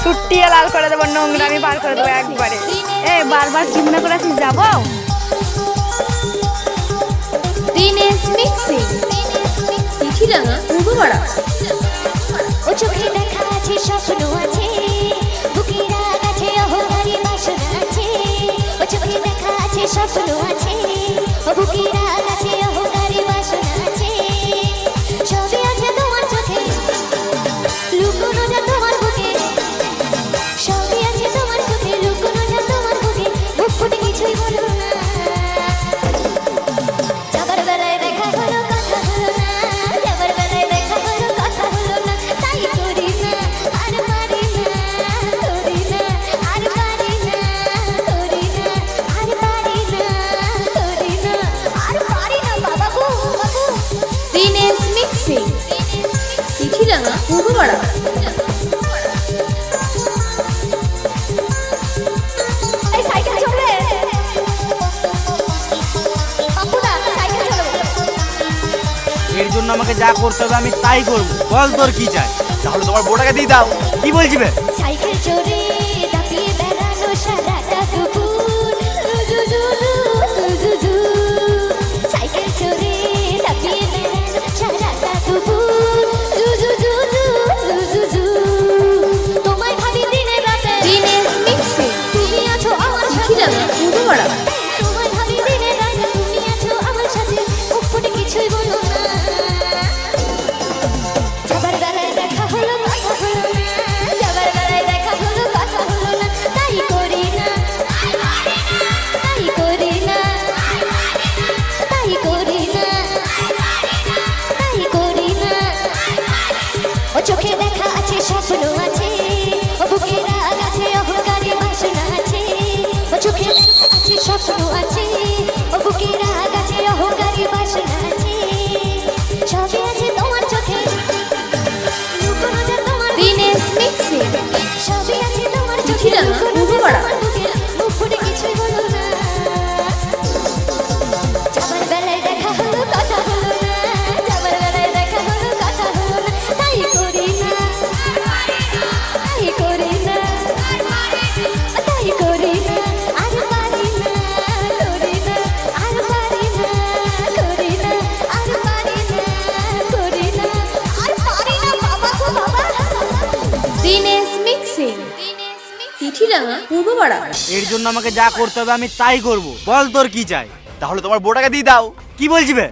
টুটিয়ে লাল করে দেবো, নোংরামি বার করে দেবো একবারে। বারবার চিন্তা করে আসিস যাবো। দিনেশ মিক্সিং চিঠিরাঙা পূর্বপাড়া। ও চোখে দেখা আছে, স্বপ্ন আছে, বুকের কাছে অহংকারী বাসনা আছে। ও চোখে দেখা আছে, স্বপ্ন আছে, ও বুকের কাছে অহংকারী বাসনা আছে। সবই আছে তোমার চোখে, লুকোনো যা তোমার বুকে। সবই আছে তোমার চোখে, লুকোনো যা তোমার বুকে। মুখ ফুটে কিছুই বলো না, যাবার বেলায় দেখা হলো কথা হলো না, যাবার বেলায় দেখা হলো কথা হলো না। তাই করি না আর পারি না, করি না আর পারি না, করি না আর পারি না, করি না আর পারি না। বাবা গো বাবু। দিনেশ মিক্সিং চিঠিরাঙা পূর্বপাড়া। এই সাইকেল চলবে, বাপুদা সাইকেল চলবে। এর জন্য আমাকে যা করতে হবে আমি তাই করব। বল তোর কি চাই? তাহলে তোমার বউটাকে দিয়ে দাও। কি বলছি বে? সাইকেল চড়ে দাপিয়ে বেড়ানো সারাটা দুপুর, সাইকেল চড়ে দাপিয়ে বেড়ানো সারাটা দুপুর। তোমায় ভাবি দিনে রাতে, দিনেশ মিক্সিং তুমি আছো আমার সাথে। চিঠিরাঙা পূর্বপাড়া। তোমায় ভাবি দিনে রাতে, তুমি আছো আমার সাথে। মুখ ফুটে কিছুই বলো না, যাবার বেলায় দেখা হলো কথা হলো না, যাবার বেলায় দেখা হলো কথা হলো না। তাই করি না, তাই করি না, তাই করি না, তাই করি না। ও চোখে দেখা আছে, স্বপ্ন আছে, ও বুকে রাগ আছে, অহংকারী বাসনা আছে। ও চোখে দেখা আছে, স্বপ্ন আছে, ও বুকে রাগ আছে, অহংকারী বাসনা আছে। সবই আছে তোমার চোখে, লুকোনো যা তোমার বুকে। দিনেশ মিক্সিং সবই আছে তোমার চোখে, চিঠিরাঙা লুকোনো যা পূর্বপাড়া। তোমার বুকে। মুখ ফুটে কিছুই বলো না, যাবার বেলায় দেখা হলো কথা হলো না, যাবার বেলায় দেখা হলো কথা হলো না। তাই করি না, তাই করি না, তাই করি না আর পারি না, করি না আর পারি না, করি না আর পারি না, করি না আর পারি না। বাবা গো বাবা। দিনেশ মিক্সিং চিঠিরাঙা পূর্বপাড়া। এর জন্য আমাকে যা করতে হবে আমি তাই করব। বল তোর কি চাই? তাহলে তোমার বউটাকে দিয়ে দাও। কি বলছি বে?